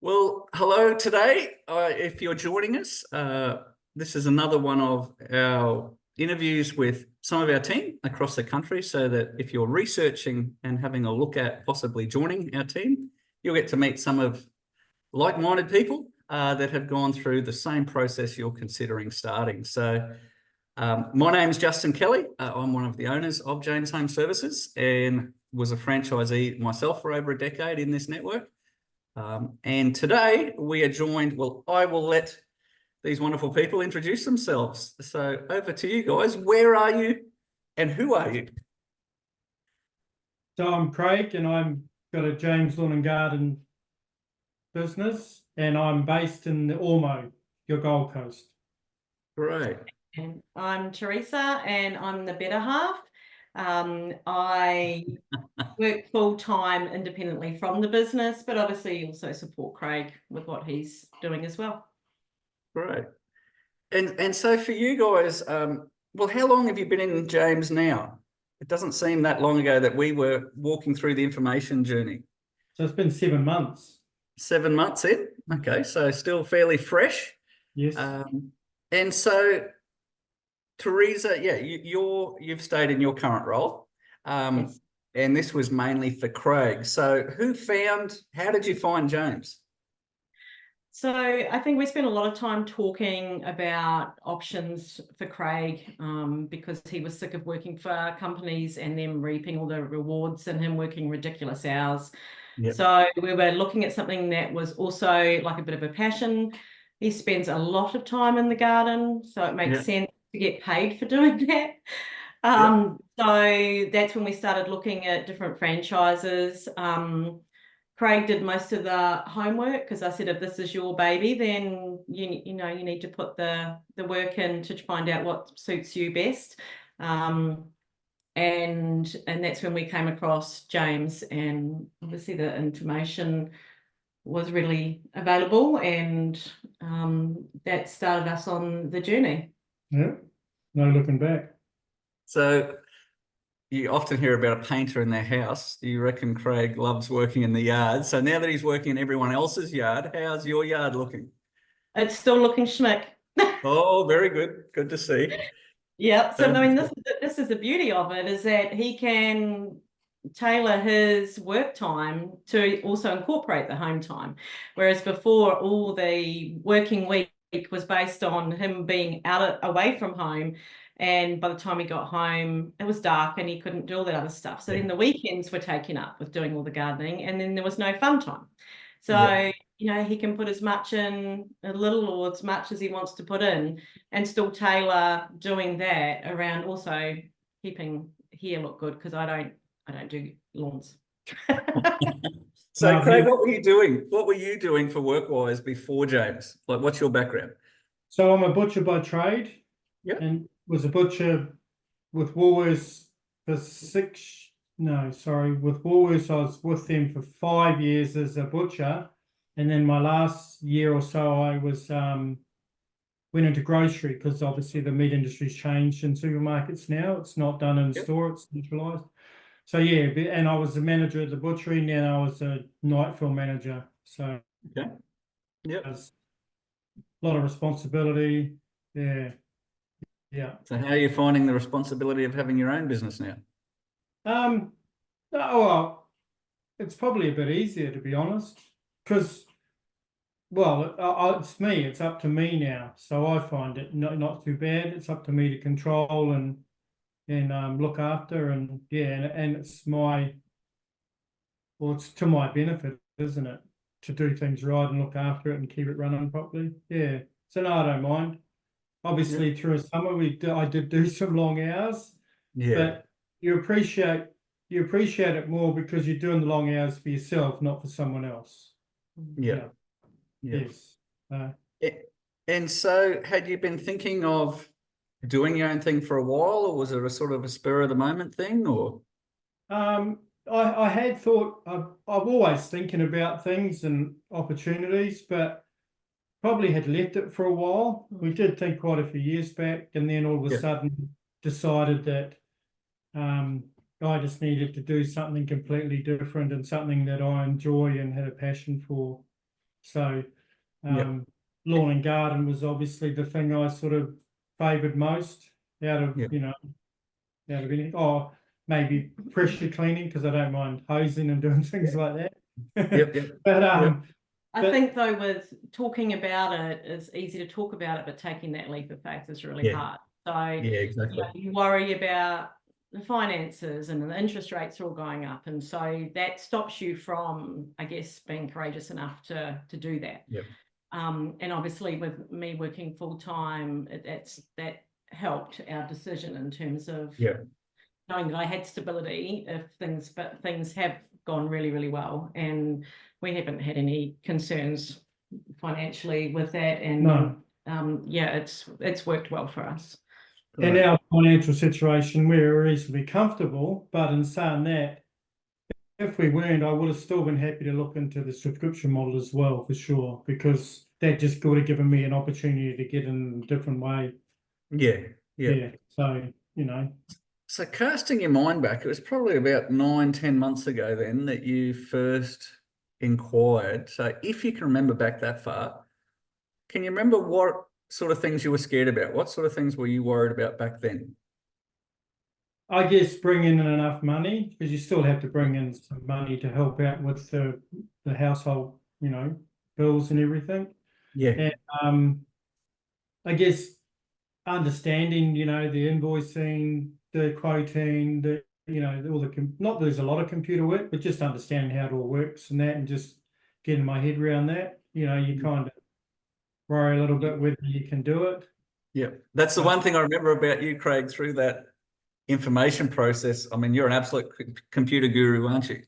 Well, hello today. If you're joining us, this is another one of our interviews with some of our team across the country, so that if you're researching and having a look at possibly joining our team, you'll get to meet some of like-minded people that have gone through the same process you're considering starting. So my name is Justin Kelly. I'm one of the owners of James Home Services and was a franchisee myself for over a decade in this network. And today we are joined, well, I will let these wonderful people introduce themselves. So over to you guys. Where are you and who are you? So I'm Craig and I've got a James Lawn and Garden business and I'm based in the Ormeau, your Gold Coast. Great. And I'm Theresa and I'm the better half. I work full-time independently from the business, but obviously also support Craig with what he's doing as well. Great. And so for you guys, well, how long have you been in James now? It doesn't seem that long ago that we were walking through the information journey. So it's been 7 months. 7 months in? Okay, so still fairly fresh. Yes. And so, Theresa, yeah, you've stayed in your current role. Yes. And this was mainly for Craig. So how did you find James? So I think we spent a lot of time talking about options for Craig because he was sick of working for companies and them reaping all the rewards and him working ridiculous hours. Yep. So we were looking at something that was also like a bit of a passion. He spends a lot of time in the garden, so it makes sense to get paid for doing that. So that's when we started looking at different franchises. Craig did most of the homework because I said, if this is your baby, then you need to put the work in to find out what suits you best. And that's when we came across James, and obviously the information was really available, and that started us on the journey. Yeah, no looking back. So you often hear about a painter in their house. Do you reckon Craig loves working in the yard? So now that he's working in everyone else's yard, how's your yard looking? It's still looking schmick. Oh, very good. Good to see. Yeah. So I mean, this is the beauty of it, is that he can tailor his work time to also incorporate the home time. Whereas before, all the working week was based on him being away from home. And by the time he got home, it was dark and he couldn't do all that other stuff. So then the weekends were taken up with doing all the gardening, and then there was no fun time. So, he can put as much in, a little or as much as he wants to put in, and still tailor doing that around also keeping hair look good, because I don't do lawns. So Craig, what were you doing? What were you doing for work-wise before James? Like, what's your background? So I'm a butcher by trade. Yeah. And was a butcher with Woolworths for with Woolworths, I was with them for 5 years as a butcher. And then my last year or so, I was went into grocery, because obviously the meat industry's changed in supermarkets now. It's not done in store, it's centralised. So yeah, and I was the manager of the butchery, and then I was a night fill manager. So a lot of responsibility. Yeah. So how are you finding the responsibility of having your own business now? Well, it's probably a bit easier, to be honest, because, well, it's me. It's up to me now. So I find it not too bad. It's up to me to control and look after, and it's it's to my benefit, isn't it, to do things right and look after it and keep it running properly. Yeah. So no, I don't mind. Obviously, through a summer, I did do some long hours. But you appreciate it more because you're doing the long hours for yourself, not for someone else. Yes. And so, had you been thinking of doing your own thing for a while, or was it a sort of a spur of the moment thing, or? I had thought, I'm always thinking about things and opportunities, but probably had left it for a while. We did think quite a few years back, and then all of a sudden decided that I just needed to do something completely different and something that I enjoy and had a passion for. So Yep. lawn and garden was obviously the thing I sort of favoured most out of, Yep. you know, out of anything. Oh, maybe pressure cleaning, because I don't mind hosing and doing things like that. Yep. Yep. But Yep. I think though, with talking about it, it's easy to talk about it, but taking that leap of faith is really Yeah. hard. So Yeah, exactly. you worry about the finances and the interest rates are all going up, and so that stops you from, I guess, being courageous enough to do that. Yep. And obviously with me working full time, that helped our decision in terms of knowing that I had stability if things have gone really, really well, and we haven't had any concerns financially with that. And no. Yeah, it's worked well for us. In our financial situation, we're reasonably comfortable, but in saying that, if we weren't, I would have still been happy to look into the subscription model as well, for sure, because that just would have given me an opportunity to get in a different way. Yeah. Yeah. So, you know. So casting your mind back, it was probably about 9-10 months ago then that you first inquired. So if you can remember back that far, can you remember what sort of things you were scared about? What sort of things were you worried about back then? I guess bringing in enough money, because you still have to bring in some money to help out with the household, you know, bills and everything. Yeah. And I guess understanding, you know, the invoicing, the quoting, the, you know, all the not there's a lot of computer work, but just understanding how it all works and that, and just getting my head around that. You know, you kind of worry a little bit whether you can do it. Yeah, that's the one thing I remember about you, Craig, through that information process. I mean, you're an absolute computer guru, aren't you?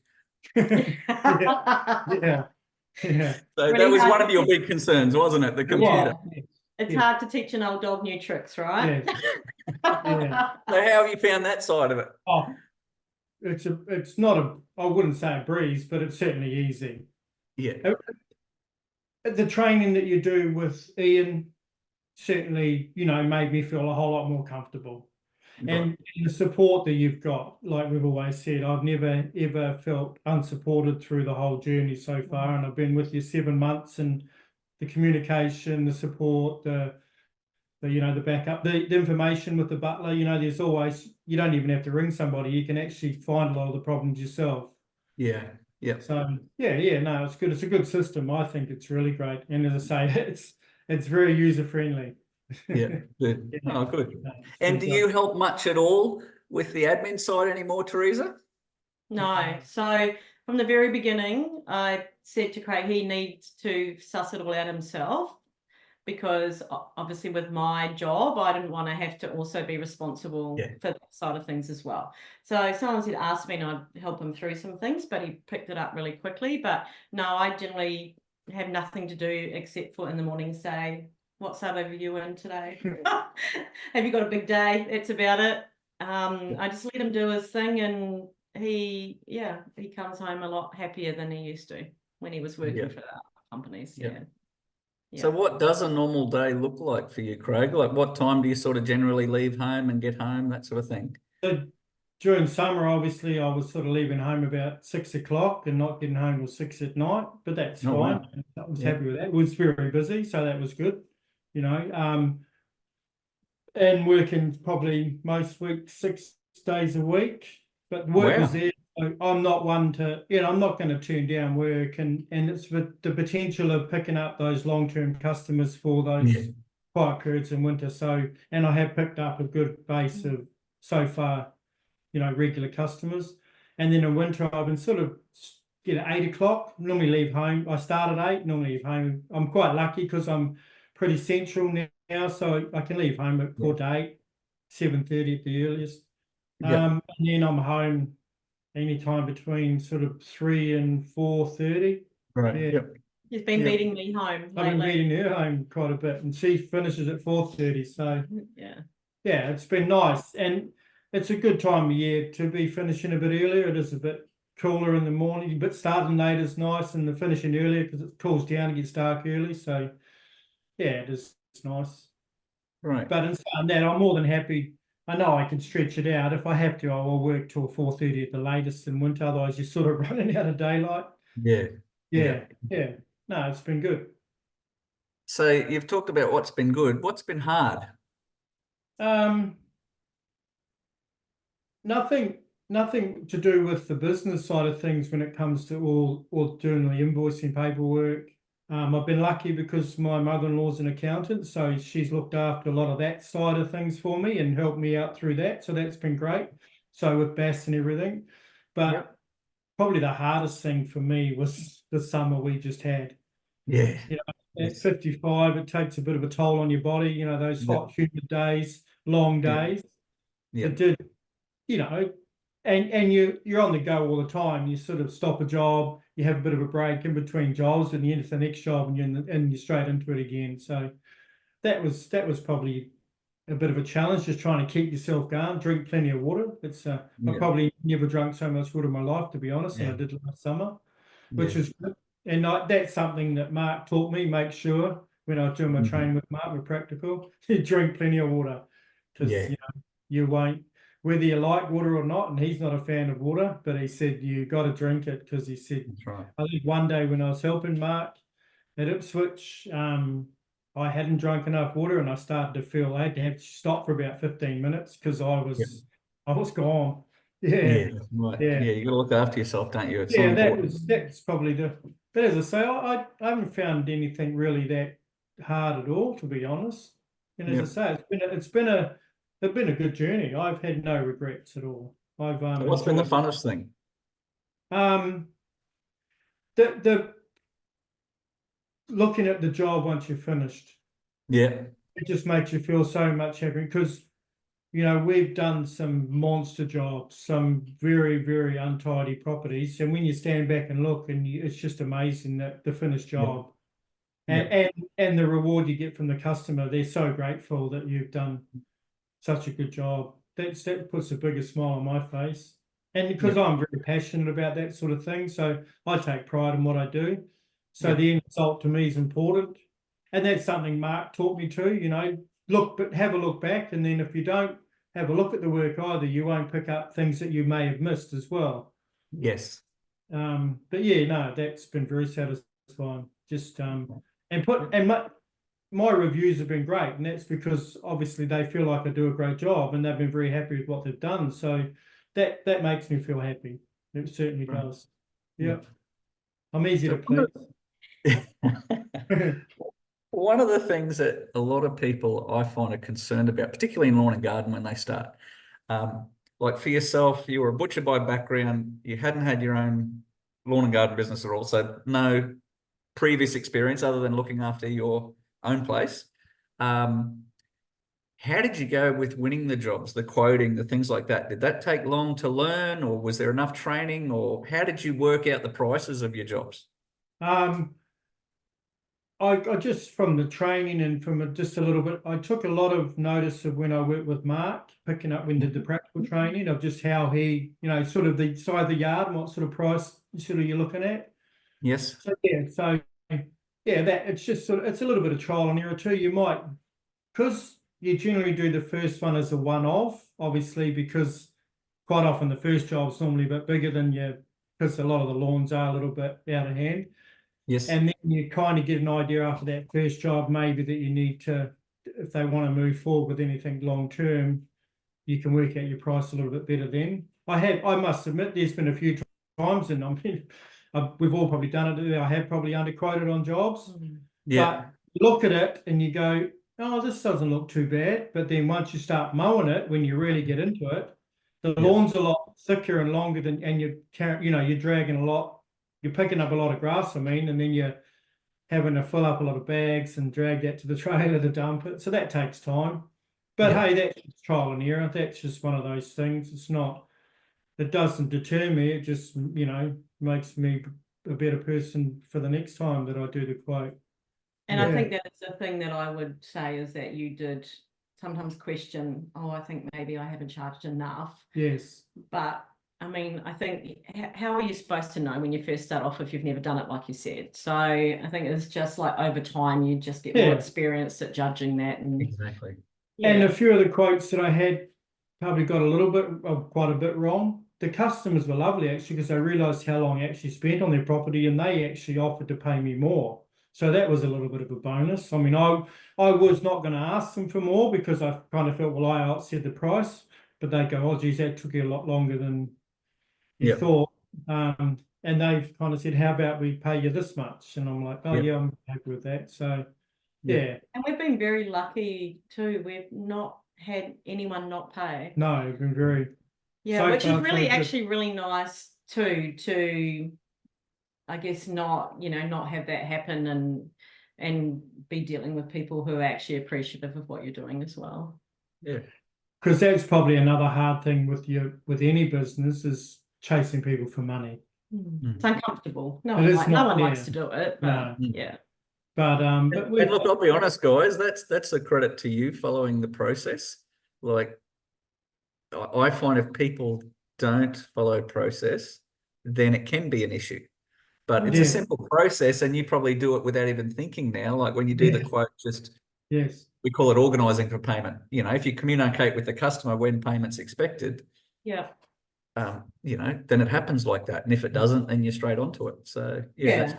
Yeah. So Really that was hard one to of your teach. big concerns, wasn't it? The computer. It's hard to teach an old dog new tricks, right? Yeah. So how have you found that side of it? Oh, it's not a, I wouldn't say a breeze, but it's certainly easy. Yeah. The training that you do with Ian certainly, you know, made me feel a whole lot more comfortable. And the support that you've got, like we've always said, I've never ever felt unsupported through the whole journey so far, and I've been with you 7 months, and the communication, the support, the you know, the backup, the information with the butler, you know, there's always, you don't even have to ring somebody, you can actually find a lot of the problems yourself. Yeah. So no, it's good. It's a good system. I think it's really great, and as I say, it's very user friendly. Yeah. Good. Yeah. Oh, good. No, And good do you help much at all with the admin side anymore, Theresa? No. So from the very beginning, I said to Craig he needs to suss it all out himself, because obviously with my job, I didn't want to have to also be responsible for that side of things as well. So sometimes he'd ask me and I'd help him through some things, but he picked it up really quickly. But no, I generally have nothing to do except for in the morning say, what suburb are you in today? Have you got a big day? That's about it. I just let him do his thing, and he comes home a lot happier than he used to when he was working for the companies. Yeah. So what does a normal day look like for you, Craig? Like what time do you sort of generally leave home and get home, that sort of thing? So during summer, obviously, I was sort of leaving home about 6 o'clock and not getting home till 6 at night, but that's fine. Wow. I was happy with that. It was very busy, so that was good, you know. And working probably most weeks 6 days a week, but work was there. I'm not one to, you know, I'm not going to turn down work, and it's the potential of picking up those long-term customers for those quiet periods in winter. So, and I have picked up a good base of so far, you know, regular customers. And then in winter, I've been sort of, you know, 8 o'clock, normally leave home. I start at 8, normally leave home. I'm quite lucky because I'm pretty central now, so I can leave home at 8, 7:30 at the earliest. And then I'm home anytime between sort of 3 and 4:30. Right. He's been beating me home lately. I've been beating her home quite a bit, and she finishes at 4:30. So yeah, it's been nice, and it's a good time of year to be finishing a bit earlier. It is a bit cooler in the morning, but starting late is nice, and the finishing earlier because it cools down and gets dark early. So yeah, it's nice. Right. But in saying that, I'm more than happy. I know I can stretch it out. If I have to, I will work till 4:30 at the latest in winter. Otherwise, you're sort of running out of daylight. Yeah. Yeah. no, it's been good. So you've talked about what's been good. What's been hard? Nothing to do with the business side of things when it comes to all doing the invoicing paperwork. I've been lucky because my mother-in-law's an accountant, so she's looked after a lot of that side of things for me and helped me out through that. So that's been great. So with BAS and everything, but probably the hardest thing for me was the summer we just had. Yeah. You know, at 55, it takes a bit of a toll on your body. You know, those hot, humid days, long days. It did, you know, and you're on the go all the time. You sort of stop a job, you have a bit of a break in between jobs, and you into the next job, and you're straight into it again. So that was probably a bit of a challenge, just trying to keep yourself going. Drink plenty of water. It's I probably never drunk so much water in my life, to be honest, than I did last summer, which is good. And that's something that Mark taught me. Make sure when I was doing my training with Mark with practical, you drink plenty of water, because you know you won't, whether you like water or not. And he's not a fan of water, but he said you got to drink it, because he said, I think one day when I was helping Mark at Ipswich, I hadn't drunk enough water, and I started to feel I had to have to stop for about 15 minutes because I was gone. Yeah, right. Yeah, you got to look after yourself, don't you? It's so important. That's probably but as I say, I haven't found anything really that hard at all, to be honest. And as I say, it's been a good journey. I've had no regrets at all. I've So what's been the funnest thing? The looking at the job once you're finished. Yeah. It just makes you feel so much happier, because you know, we've done some monster jobs, some very, very untidy properties. And when you stand back and look, and it's just amazing that the finished job and the reward you get from the customer, they're so grateful that you've done such a good job. That puts the biggest smile on my face. And because I'm very passionate about that sort of thing, so I take pride in what I do. So the end result to me is important. And that's something Mark taught me too, you know, have a look back. And then if you don't have a look at the work either, you won't pick up things that you may have missed as well. Yes. But yeah, no, that's been very satisfying. Just my reviews have been great, and that's because obviously they feel like I do a great job, and they've been very happy with what they've done. So that makes me feel happy. It certainly does. Yeah. I'm easy to please. One of the things that a lot of people I find are concerned about, particularly in lawn and garden when they start, like for yourself, you were a butcher by background, you hadn't had your own lawn and garden business at all, so no previous experience other than looking after your own place. How did you go with winning the jobs, the quoting, the things like that? Did that take long to learn, or was there enough training, or how did you work out the prices of your jobs? I just from the training and from just a little bit, I took a lot of notice of when I worked with Mark, picking up when did the practical training of just how he, you know, sort of the side of the yard and what sort of price sort of you're looking at. Yes. So that it's just sort of, it's a little bit of trial and error too. You might, because you generally do the first one as a one-off, obviously, because quite often the first job's normally a bit bigger than you, because a lot of the lawns are a little bit out of hand. Yes. And then you kind of get an idea after that first job, maybe that you need to, if they want to move forward with anything long term, you can work out your price a little bit better then. I must admit, there's been a few times, and we've all probably done it. I have probably underquoted on jobs. Yeah. But you look at it and you go, oh, this doesn't look too bad. But then once you start mowing it, when you really get into it, the lawn's a lot thicker and longer than, and you're dragging a lot. You're picking up a lot of grass, and then you're having to fill up a lot of bags and drag that to the trailer to dump it. So that takes time. But hey, that's trial and error. That's just one of those things. It doesn't deter me. It just, makes me a better person for the next time that I do the quote. And I think that's the thing that I would say is that you did sometimes question, I think maybe I haven't charged enough. Yes. But I think, how are you supposed to know when you first start off if you've never done it, like you said? So I think it's just like over time, you just get more experienced at judging that. Exactly. And a few of the quotes that I had probably got quite a bit wrong. the customers were lovely actually, because they realised how long I actually spent on their property, and they actually offered to pay me more. So that was a little bit of a bonus. I mean, I was not going to ask them for more because I kind of felt, well, I outsaid the price, but they go, oh, geez, that took you a lot longer than you thought. And they've kind of said, how about we pay you this much? And I'm like, oh, yeah, I'm happy with that. So, yeah. And we've been very lucky too. We've not had anyone not pay. No, we've been very... Yeah, which is really actually really nice too, to, I guess, not have that happen, and be dealing with people who are actually appreciative of what you're doing as well. Yeah. Because that's probably another hard thing with any business, is chasing people for money. It's uncomfortable. No one likes to do it, but yeah. But look, I'll be honest, guys, that's a credit to you following the process. Like, I find if people don't follow process, then it can be an issue. But it's a simple process, and you probably do it without even thinking now. Like when you do the quote, we call it organising for payment. You know, if you communicate with the customer when payment's expected, then it happens like that. And if it doesn't, then you're straight onto it. So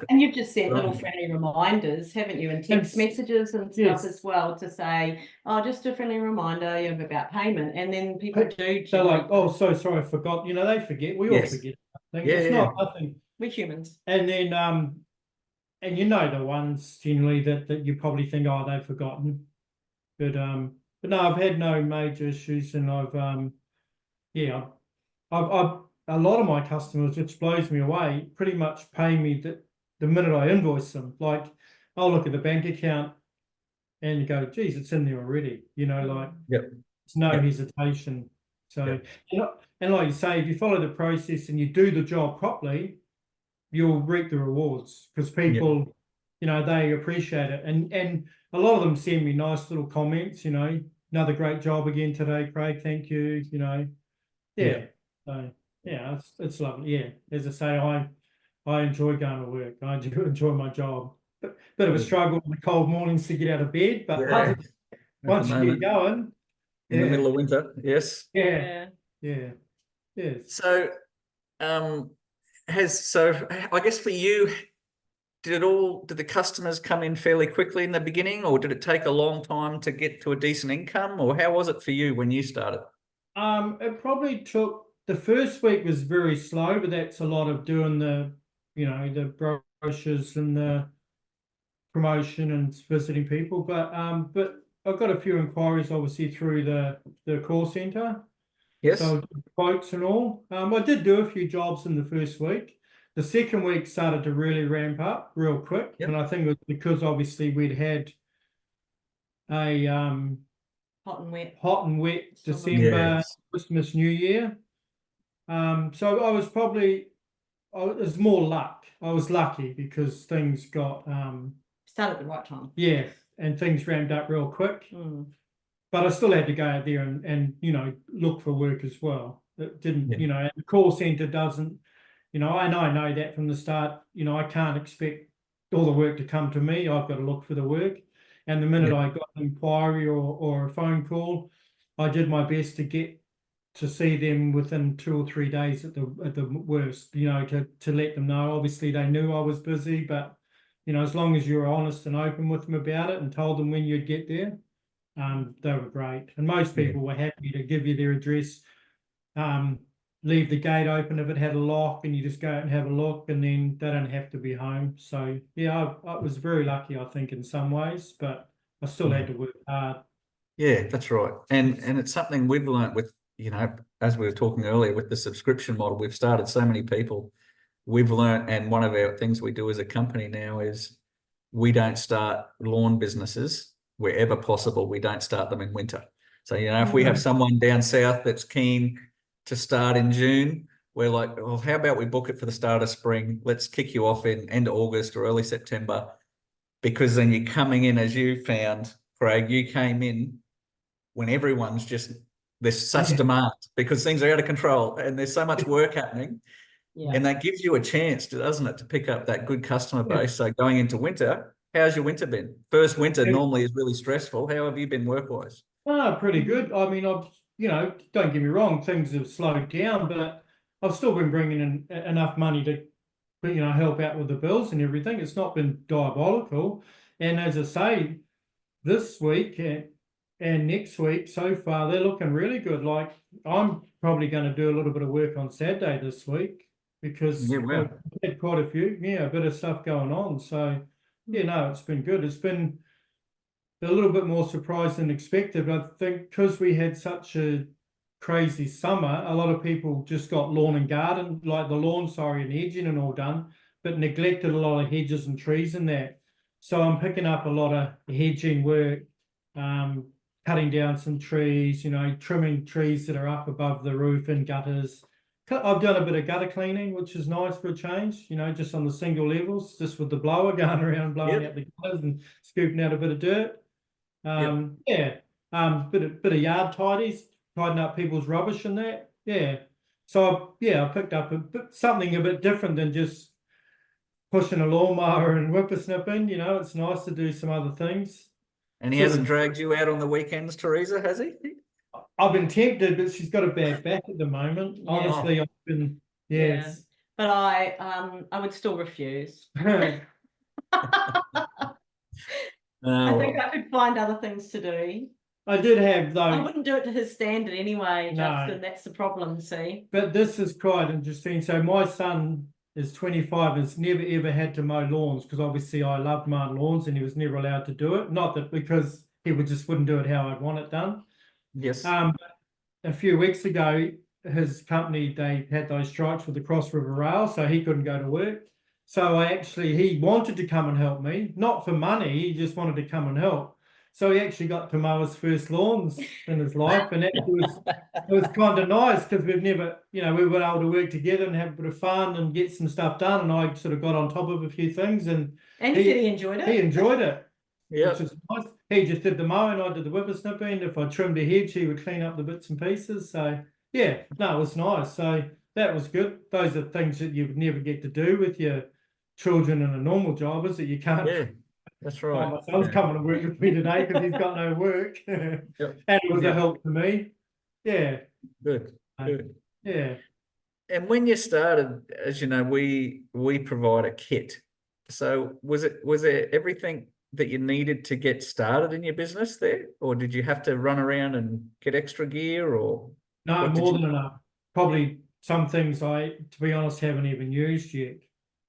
and you've just sent little friendly reminders, haven't you, and text messages and stuff as well, to say, oh, just a friendly reminder about payment. And then people do. So like, oh, so sorry, I forgot. You know, they forget. We all forget. It's not nothing. We're humans. And then and you know the ones generally that you probably think, oh, they've forgotten. But no, I've had no major issues, and I've a lot of my customers, which blows me away, pretty much pay me the minute I invoice them. Like, I'll look at the bank account and you go, geez, it's in there already. You know, like, it's no hesitation. So, and like you say, if you follow the process and you do the job properly, you'll reap the rewards, because people, you know, they appreciate it. And a lot of them send me nice little comments, you know, another great job again today, Craig, thank you, you know. So, yeah, it's lovely. Yeah, as I say, I enjoy going to work. I do enjoy my job. Bit of a struggle in the cold mornings to get out of bed, but once you get going, in the middle of winter, yes. Yes. So, I guess for you, did the customers come in fairly quickly in the beginning, or did it take a long time to get to a decent income, or how was it for you when you started? It probably took, the first week was very slow, but that's a lot of doing the brochures and the promotion and visiting people. But I've got a few inquiries, obviously, through the call centre. Yes. So quotes and all. I did do a few jobs in the first week. The second week started to really ramp up real quick, and I think it was because obviously we'd had a hot and wet December, Christmas, New Year. So I was probably, it was more luck. I was lucky because things got started at the right time. Yeah, and things ramped up real quick. But I still had to go out there and look for work as well. It didn't, the call centre doesn't, and I know that from the start. I can't expect all the work to come to me. I've got to look for the work. And the minute I got an inquiry or a phone call, I did my best to get to see them within 2 or 3 days at the worst, to let them know. Obviously, they knew I was busy, but, as long as you were honest and open with them about it and told them when you'd get there, they were great. And most people were happy to give you their address, leave the gate open if it had a lock, and you just go out and have a look, and then they don't have to be home. So, yeah, I was very lucky, I think, in some ways, but I still had to work hard. Yeah, that's right. And it's something we've learnt with, as we were talking earlier, with the subscription model, we've started so many people. We've learnt, and one of our things we do as a company now is we don't start lawn businesses wherever possible. We don't start them in winter. So, if we have someone down south that's keen to start in June, we're like, well, how about we book it for the start of spring? Let's kick you off in end of August or early September, because then you're coming in, as you found, Craig, you came in when everyone's there's such demand because things are out of control and there's so much work happening. And that gives you a chance, doesn't it, to pick up that good customer base. So going into winter, how's your winter been? First winter normally is really stressful. How have you been work-wise? Oh, pretty good. I mean, don't get me wrong, things have slowed down, but I've still been bringing in enough money to, help out with the bills and everything. It's not been diabolical. And as I say, this week and next week so far, they're looking really good. Like I'm probably going to do a little bit of work on Saturday this week because I've had quite a few, a bit of stuff going on. So it's been good. It's been a little bit more surprised than expected. I think because we had such a crazy summer, a lot of people just got lawn and garden, like the lawn, and hedging and all done, but neglected a lot of hedges and trees and that. So I'm picking up a lot of hedging work, cutting down some trees, trimming trees that are up above the roof and gutters. I've done a bit of gutter cleaning, which is nice for a change, just on the single levels, just with the blower going around blowing out the gutters and scooping out a bit of dirt. Bit of yard tidies, tidying up people's rubbish and that. So I picked up something a bit different than just pushing a lawnmower and whippersnipping. It's nice to do some other things. And he hasn't dragged you out on the weekends, Theresa, has he? I've been tempted, but she's got a bad back at the moment. Honestly, I've been but I would still refuse. I think I could find other things to do. I did have, though. I wouldn't do it to his standard anyway, Justin. That's the problem, see. But this is quite interesting. So my son is 25 and has never ever had to mow lawns because obviously I loved mowing lawns and he was never allowed to do it. Not that because he wouldn't do it how I'd want it done. Yes. A few weeks ago, his company, they had those strikes with the Cross River Rail, so he couldn't go to work. So he wanted to come and help me, not for money, he just wanted to come and help. So he actually got to mow his first lawns in his life, and it was kind of nice because we've never, we were able to work together and have a bit of fun and get some stuff done, and I sort of got on top of a few things, and he said he enjoyed it. He enjoyed it. Yeah, which is nice. He just did the mowing, I did the whippersnipping. If I trimmed a hedge, he would clean up the bits and pieces. So it was nice. So that was good. Those are things that you would never get to do with your children in a normal job, is that you can't. Yeah, that's right. My son's coming to work with me today because he's got no work. And it was a help to me. Yeah. Good. Yeah. And when you started, as you know, we provide a kit. So was there everything that you needed to get started in your business there, or did you have to run around and get extra gear, or no, more than enough? Probably some things I, to be honest, haven't even used yet.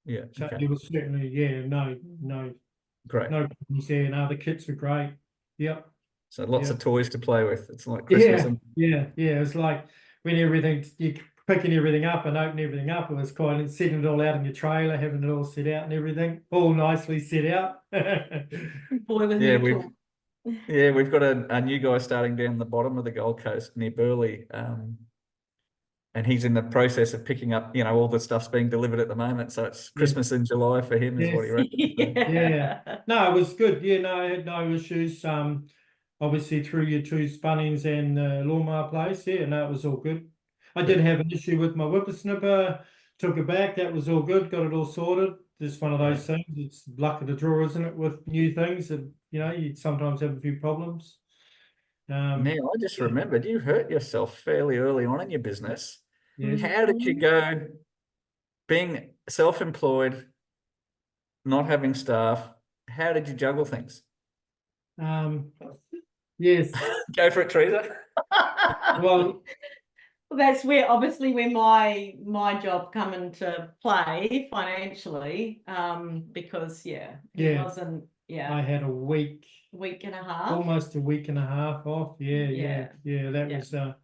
Yeah. So it was certainly no great. No problems there. No, the kits were great. Yep. So lots of toys to play with. It's like Christmas. Yeah. It's like when you're picking everything up and opening everything up, it was quite setting it all out in your trailer, having it all set out and everything, all nicely set out. Boy, with we've got a new guy starting down the bottom of the Gold Coast near Burleigh, and he's in the process of picking up, all the stuff's being delivered at the moment, so it's Christmas in July for him, is what he reckons. No, it was good. I had no issues. Obviously through your two Bunnings and the lawnmower place. It was all good. I did have an issue with my whippersnipper, took it back, that was all good, got it all sorted. Just one of those things, it's luck of the draw, isn't it, with new things that, you sometimes have a few problems. Now, I just remembered you hurt yourself fairly early on in your business. Yes. How did you go being self-employed, not having staff? How did you juggle things? Yes. Go for it, Theresa. Well, that's where my job come into play financially, because it wasn't I had a week and a half, almost a week and a half off. That was a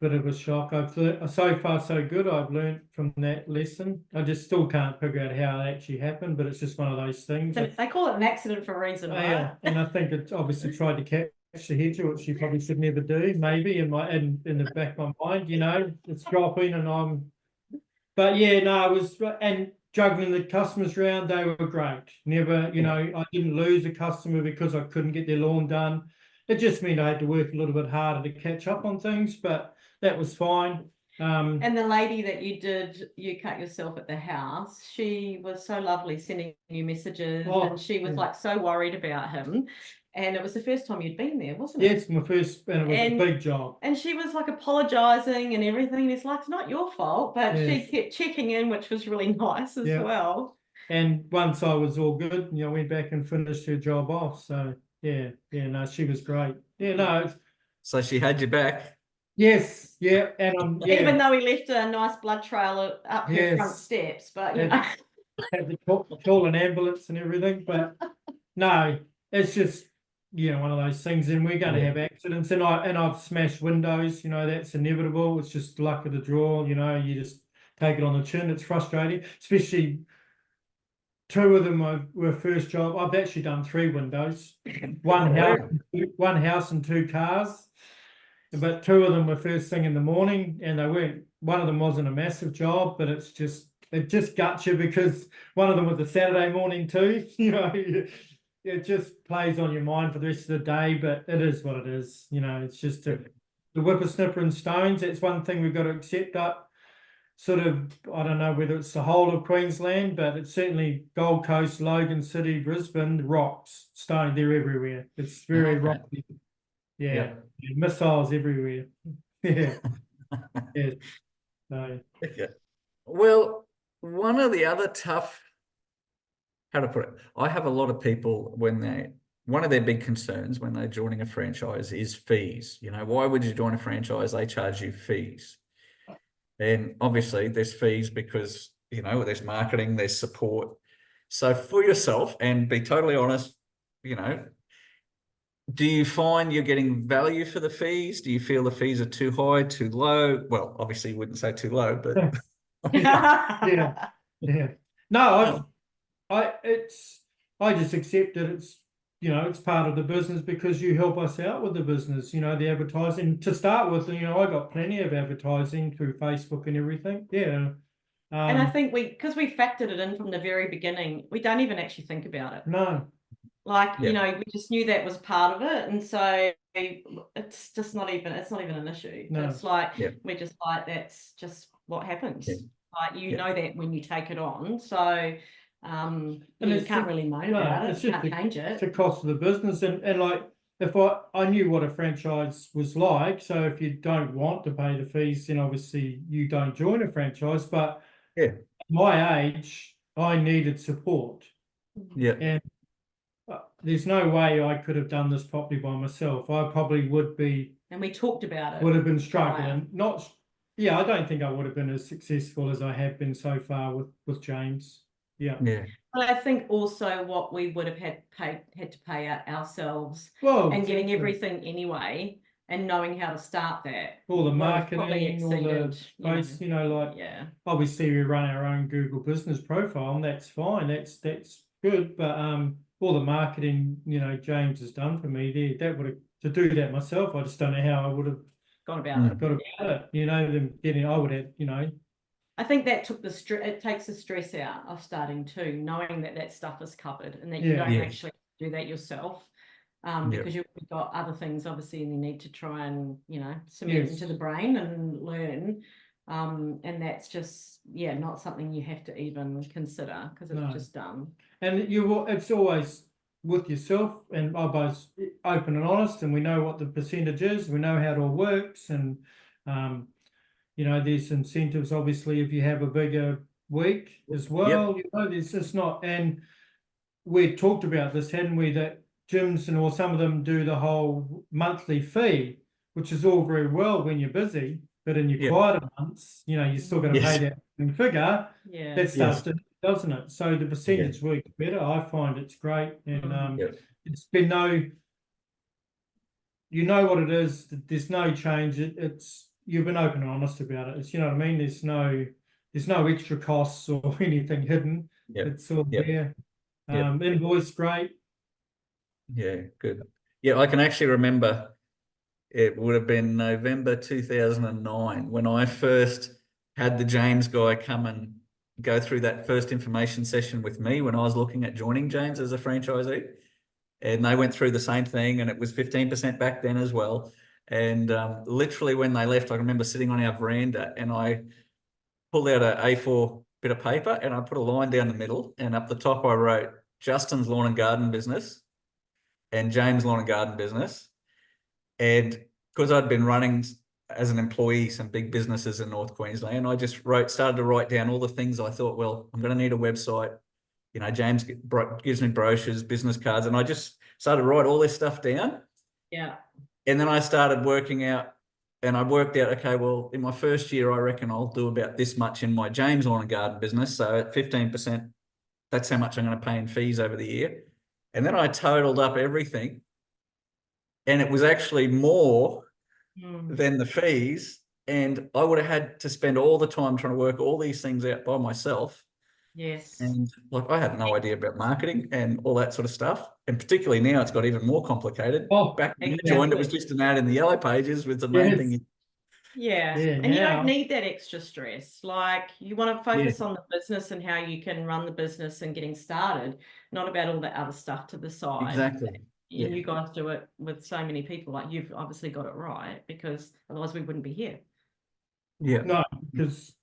bit of a shock. So far so good. I've learned from that lesson. I just still can't figure out how it actually happened, but it's just one of those things. So they call it an accident for a reason, right? Yeah, and I think it obviously tried to catch the hedger, which you probably should never do, maybe in the back of my mind, it's dropping and I was, and juggling the customers around, they were great. Never, I didn't lose a customer because I couldn't get their lawn done. It just meant I had to work a little bit harder to catch up on things, but that was fine. And the lady that you cut yourself at the house, she was so lovely, sending you messages, and she was like so worried about him. and it was the first time you'd been there, wasn't it? Yes, my first, and it was a big job. And she was like apologizing and everything. It's like, it's not your fault, but she kept checking in, which was really nice as well. And once I was all good, you know, went back and finished her job off. So no, she was great. Yeah, no. So she had you back. Yes, and even though we left a nice blood trail up her front steps, but you know, had to call an ambulance and everything. But no, it's just, you know, one of those things, and we're going to have accidents, and I've smashed windows, you know, that's inevitable. It's just luck of the draw, you know, you just take it on the chin. It's frustrating, especially two of them were first job. I've actually done 3 windows, one house and 2 cars, but 2 of them were first thing in the morning, and they weren't, one of them wasn't a massive job, but it just guts you, because one of them was a Saturday morning too, you know. It just plays on your mind for the rest of the day, but it is what it is. You know, it's just the whippersnapper and stones. That's one thing we've got to accept up. Sort of, I don't know whether it's the whole of Queensland, but it's certainly Gold Coast, Logan City, Brisbane, rocks, stone, they're everywhere. It's very rocky. Yeah. Missiles everywhere. Yeah. No. Okay. Well, one of the other tough, how to put it, I have a lot of people one of their big concerns when they're joining a franchise is fees. You know, why would you join a franchise? They charge you fees. And obviously there's fees because, you know, there's marketing, there's support. So for yourself, and be totally honest, you know, do you find you're getting value for the fees? Do you feel the fees are too high, too low? Well, obviously you wouldn't say too low, but yeah. No, I just accept that it's, you know, it's part of the business, because you help us out with the business, you know, the advertising to start with. You know, I got plenty of advertising through Facebook and everything. And I think because we factored it in from the very beginning, we don't even actually think about it. No. Like, you know, we just knew that was part of it. And so it's just not even an issue. No. It's like, we're just like, that's just what happens. Like, you know that when you take it on. So and you can't really moan about it. You can't change it. It's the cost of the business. And like, if I knew what a franchise was like, so if you don't want to pay the fees, then obviously you don't join a franchise. But at my age, I needed support. And there's no way I could have done this properly by myself. I probably would be. And we talked about it. Would have been struggling. I don't think I would have been as successful as I have been so far with James. Well, I think also what we would have had to pay out ourselves, and getting everything anyway, and knowing how to start that. All the marketing, all the space, you know, like obviously we run our own Google business profile, and that's fine. That's good. But all the marketing, you know, James has done for me there. That would have, to do that myself, I just don't know how I would have gone about it. You know, I would have, you know. I think that it takes the stress out of starting too, knowing that stuff is covered, and that you don't actually do that yourself, because you've got other things obviously, and you need to try and, you know, cement into the brain and learn, and that's just not something you have to even consider, because it's just done. And it's always with yourself, and I'm both open and honest, and we know what the percentage is, we know how it all works, and you know, there's incentives, obviously, if you have a bigger week as well. You know, there's just not, and we talked about this, hadn't we, that gyms or some of them do the whole monthly fee, which is all very well when you're busy, but in your quieter months, you know, you're still going to pay that figure. That starts to, doesn't it? So the percentage works better. I find it's great, and it's been you know what it is. There's no change. It's you've been open and honest about it. It's, you know what I mean? There's no extra costs or anything hidden. It's all there. Invoice, great. Yeah, good. Yeah, I can actually remember it would have been November 2009 when I first had the James guy come and go through that first information session with me when I was looking at joining James as a franchisee. And they went through the same thing, and it was 15% back then as well. And literally when they left, I remember sitting on our veranda, and I pulled out an A4 bit of paper, and I put a line down the middle, and up the top I wrote, Justin's Lawn and Garden Business. and James Lawn and Garden business. And because I'd been running as an employee some big businesses in North Queensland, I just started to write down all the things I thought, well, I'm going to need a website. You know, James gives me brochures, business cards, and I just started to write all this stuff down. Yeah. And then I started working out, and I worked out, okay, well, in my first year, I reckon I'll do about this much in my James Lawn and Garden business. So at 15%, that's how much I'm going to pay in fees over the year. And then I totaled up everything, and it was actually more than the fees. And I would have had to spend all the time trying to work all these things out by myself. Yes. And like, I had no idea about marketing and all that sort of stuff. And particularly now it's got even more complicated. Oh, back when you exactly. joined, it was just an ad in the yellow pages with the main thing. Yeah. Yeah, And you now- don't need that extra stress. Like, you want to focus on the business and how you can run the business and getting started, not about all the other stuff to the side. Exactly. And Yeah. you guys do it with so many people. Like, you've obviously got it right, because otherwise we wouldn't be here. Yeah. No, because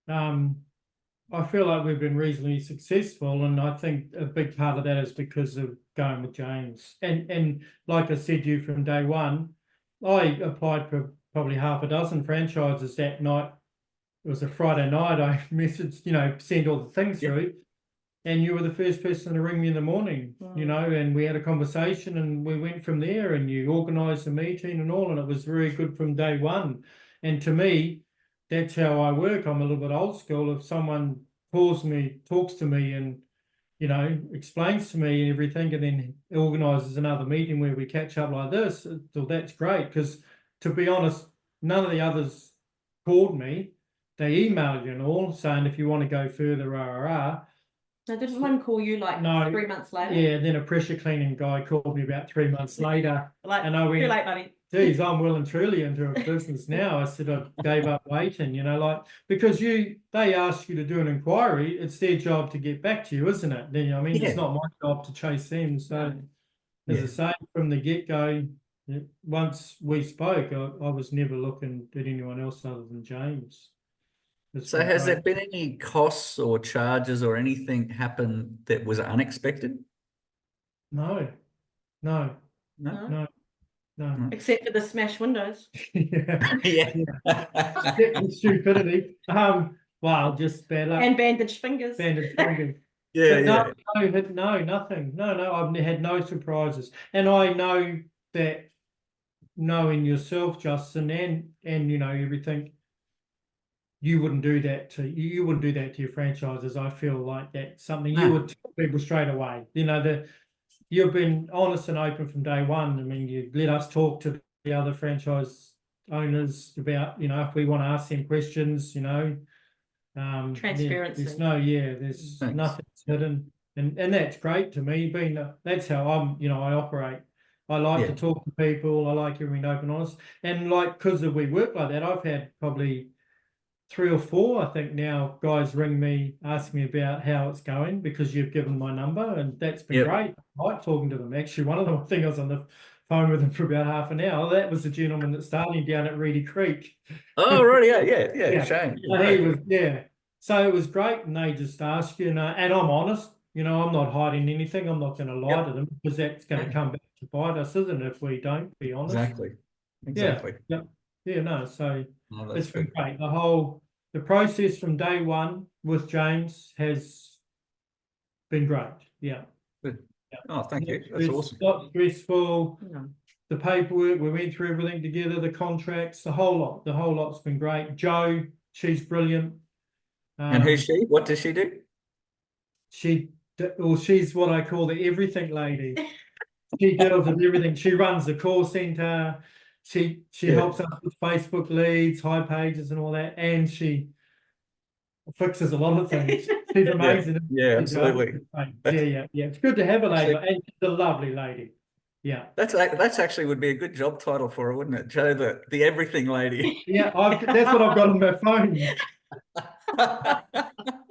I feel like we've been reasonably successful, and I think a big part of that is because of going with James. And like I said to you from day one, I applied for probably half a dozen franchises that night. It was a Friday night. I messaged, sent all the things through, and you were the first person to ring me in the morning, and we had a conversation, and we went from there, and you organised a meeting and all, and it was very good from day one. And to me, that's how I work. I'm a little bit old school. If someone calls me, talks to me, and explains to me everything, and then organises another meeting where we catch up like this, so that's great. Because to be honest, none of the others called me. They emailed you and all, saying if you want to go further, So didn't one call you like No. 3 months later? Yeah, then a pressure cleaning guy called me about 3 months later. Like, and I went, too late, buddy. geez, I'm well and truly into a business now. I said I gave up waiting, because they ask you to do an inquiry. It's their job to get back to you, isn't it? Then Yeah. it's not my job to chase them. So as I say, from the get-go, once we spoke, I was never looking at anyone else other than James. So has there been any costs or charges or anything happen that was unexpected? No. Except for the smashed windows. Yeah. Stupidity. Well, just bad luck. And bandaged fingers. Yeah, No, nothing. No, I've had no surprises. And I know that, knowing yourself, Justin, and everything, you wouldn't do that to your franchises. I feel like that's something you would tell people straight away. You've been honest and open from day one. I mean, you let us talk to the other franchise owners about, if we want to ask them questions, Transparency. There's nothing hidden. And that's great to me. That's how I operate. I like to talk to people. I like everything open, honest. And because we work like that, I've had probably 3 or 4, I think now, guys ring me, ask me about how it's going because you've given my number, and that's been great. I like talking to them. Actually, one of them, I think I was on the phone with them for about half an hour. That was the gentleman that started down at Reedy Creek. Oh, right, yeah. Shame. So it was great, and they just ask you, and I'm honest. I'm not hiding anything. I'm not going to lie to them, because that's going to come back to bite us, isn't it, if we don't be honest? Exactly. So it's been great. The process from day one with James has been great. Yeah. Good. Oh, thank you. That's awesome. Not stressful. The paperwork, we went through everything together, the contracts, the whole lot. The whole lot's been great. Jo, she's brilliant. And who's she? What does she do? She's what I call the everything lady. She deals with everything. She runs the call center. She helps us with Facebook leads, high pages, and all that, and she fixes a lot of things. She's amazing. Yeah, absolutely. Yeah. It's good to have a lady, and she's a lovely lady. Yeah, that's actually would be a good job title for her, wouldn't it, Jo? The everything lady. Yeah, that's what I've got on my phone.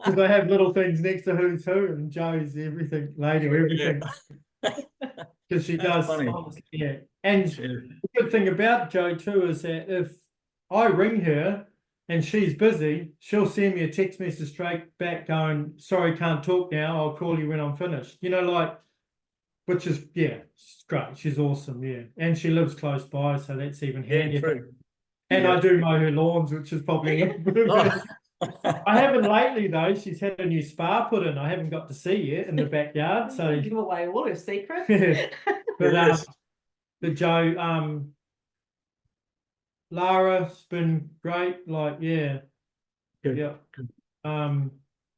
Because I have little things next to who's who, and Jo's the everything lady, everything. Because she does. Funny. Yeah. And the good thing about Jo too is that if I ring her and she's busy, she'll send me a text message straight back going, sorry, can't talk now. I'll call you when I'm finished. which is, yeah, it's great. She's awesome, yeah. And she lives close by, so that's even handier. true. And I do mow her lawns, which is probably a little bit. Oh. I haven't lately though. She's had a new spa put in. I haven't got to see yet in the backyard. So give away all her secrets. But Joe, Lara's been great. Like, yeah, Good. yeah.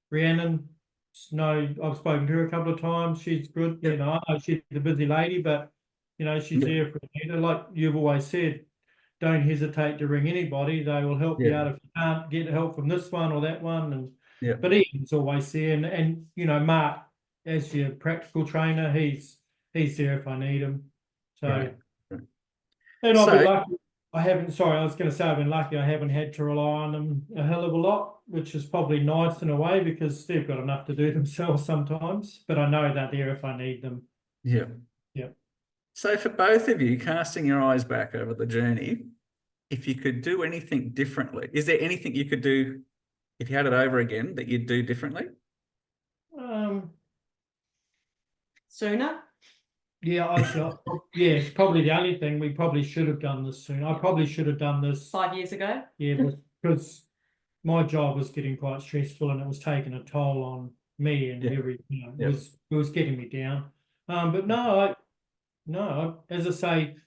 Rhiannon, no, I've spoken to her a couple of times. She's good. Yep. You know, I know she's a busy lady, but you know, she's there for you. Like you've always said, don't hesitate to ring anybody. They will help you out if you can't get help from this one or that one. And but Ian's always there, and you know, Mark, as your practical trainer, he's there if I need him. So, Right. and I've been lucky. I was going to say I've been lucky. I haven't had to rely on them a hell of a lot, which is probably nice in a way because they've got enough to do themselves sometimes. But I know they're there if I need them. Yeah. Yeah. So for both of you, casting your eyes back over the journey, if you could do anything differently, is there anything you could do if you had it over again that you'd do differently? Sooner? Yeah, yeah, it's probably the only thing. We probably should have done this soon. I probably should have done this 5 years ago. Yeah, because my job was getting quite stressful and it was taking a toll on me and everything. It was getting me down. But no, as I say,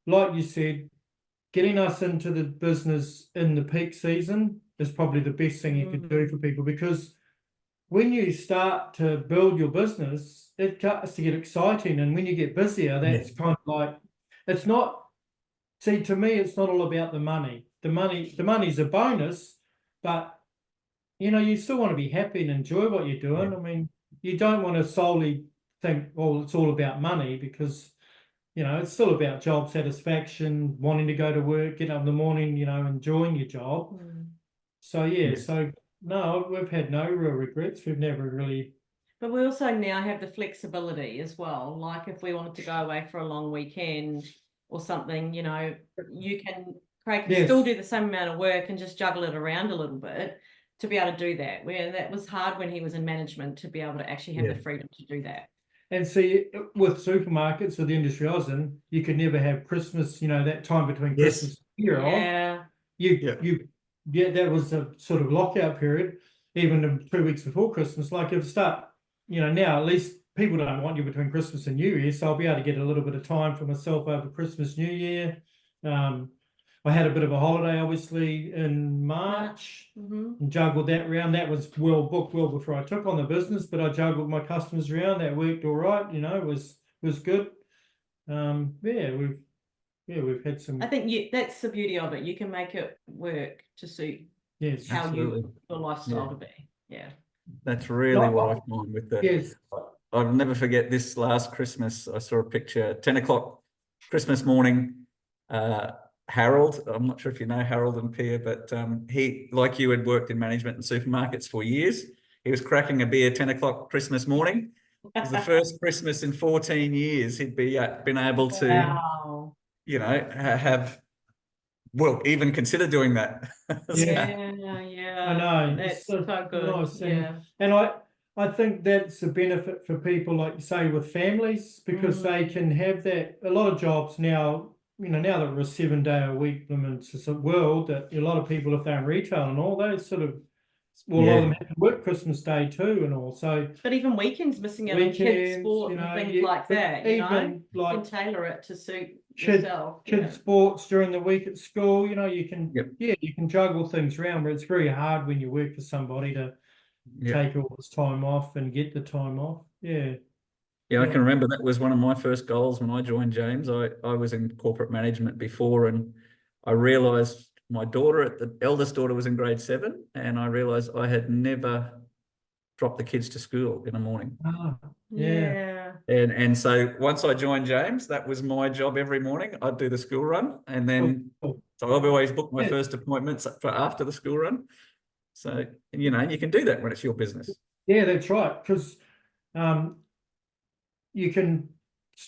like you said, getting us into the business in the peak season is probably the best thing you could do for people, because when you start to build your business, it starts to get exciting, and when you get busier, that's kind of like, it's not. See, to me, it's not all about the money. The money's a bonus, but you know, you still want to be happy and enjoy what you're doing. I mean, you don't want to solely think, well, it's all about money, because you know, it's still about job satisfaction, wanting to go to work, get up in the morning, you know, enjoying your job. So so no, we've had no real regrets. We've never really. But we also now have the flexibility as well. Like if we wanted to go away for a long weekend or something, you know, Craig can still do the same amount of work and just juggle it around a little bit to be able to do that. Where that was hard when he was in management, to be able to actually have the freedom to do that. And see, with supermarkets, with the industry I was in, you could never have Christmas, you know, that time between Christmas and New Year off. That was a sort of lockout period, even 2 weeks before Christmas. Like if you know, now at least people don't want you between Christmas and New Year, so I'll be able to get a little bit of time for myself over Christmas, New Year. I had a bit of a holiday, obviously, in March, and juggled that around. That was well booked well before I took on the business, but I juggled my customers around. That worked all right, you know, it was good. We've had some. I think that's the beauty of it. You can make it work to suit how your lifestyle to be. Yeah. That's really what I find with the. I'll never forget this last Christmas. I saw a picture, 10 o'clock Christmas morning. Harold, I'm not sure if you know Harold and Pia, but he, like you, had worked in management and supermarkets for years. He was cracking a beer 10 o'clock Christmas morning. It was the first Christmas in 14 years he'd been able to, you know, even consider doing that. I know. That's so good. Nice. And I think that's a benefit for people, like you say, with families, because they can have that. A lot of jobs now, you know, now that we're a 7-day-a-week world, that a lot of people, if they're in retail and all, they sort of, a lot of them have to work Christmas Day too and all. So, but even weekends missing out on kids' sport, you know, and things like that, you know, like, you can tailor it to suit yourself. Kids' sports during the week at school, you know, you can you can juggle things around, where it's very hard when you work for somebody to take all this time off and get the time off. Yeah, I can remember that was one of my first goals when I joined James. I was in corporate management before, and I realised my the eldest daughter was in grade 7, and I realised I had never dropped the kids to school in the morning. And so once I joined James, that was my job every morning. I'd do the school run, and then so I've always booked my first appointments for after the school run. So, you know, you can do that when it's your business. Yeah, that's right, because you can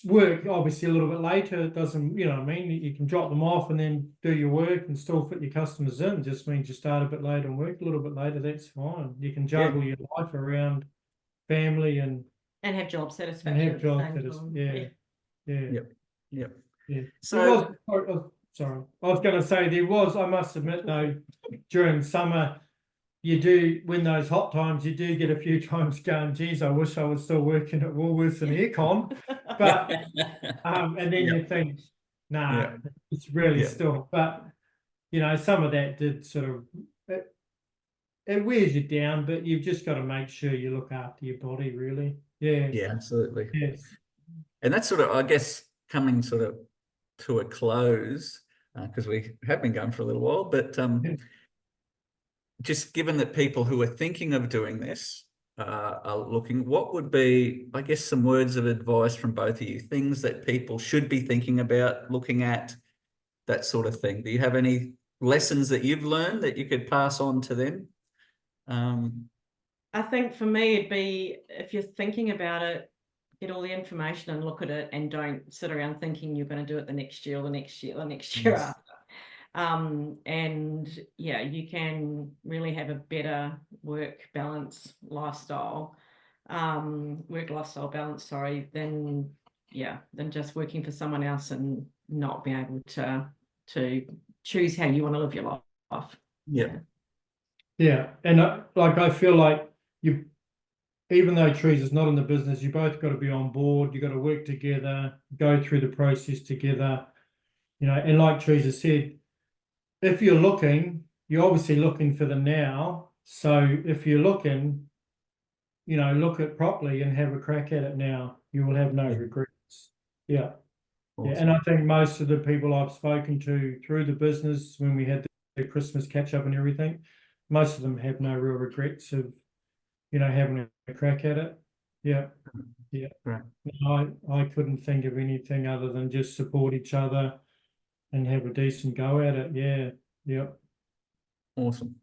work obviously a little bit later. It doesn't, you know what I mean? You can drop them off and then do your work and still fit your customers in. It just means you start a bit later and work a little bit later. That's fine. You can juggle your life around family and And have job and satisfaction. have at the job same satisfaction. time. Yeah. Yep. Yep. Yeah. So There was, sorry, I was going to say there was, I must admit though, during summer, you do, when those hot times, you do get a few times going, geez, I wish I was still working at Woolworths and aircon. But, and then you think, nah, it's really still, but, you know, some of that did sort of, it wears you down, but you've just got to make sure you look after your body, really. Yeah. Yeah, absolutely. Yes. And that's sort of, I guess, coming sort of to a close, because we have been going for a little while, but just given that people who are thinking of doing this are looking, what would be, I guess, some words of advice from both of you, things that people should be thinking about, looking at, that sort of thing? Do you have any lessons that you've learned that you could pass on to them? I think for me, it'd be, if you're thinking about it, get all the information and look at it, and don't sit around thinking you're going to do it the next year or the next year or the next year after. And yeah, you can really have a better work lifestyle balance, sorry, than just working for someone else and not being able to choose how you want to live your life. Yeah. And I feel like you, even though Teresa's not in the business, you both got to be on board. You got to work together, go through the process together, you know. And like Teresa said, if you're looking, you're obviously looking for the now. So if you're looking, you know, look at properly and have a crack at it now. You will have no regrets. Yeah. Awesome. Yeah. And I think most of the people I've spoken to through the business, when we had the Christmas catch up and everything, most of them have no real regrets of, you know, having a crack at it. Yeah. Yeah. Right. I couldn't think of anything other than just support each other and have a decent go at it. Yeah. Yeah. Awesome.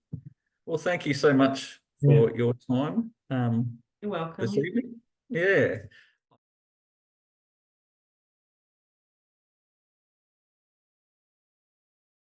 Well, thank you so much for your time You're welcome. this evening. Yeah.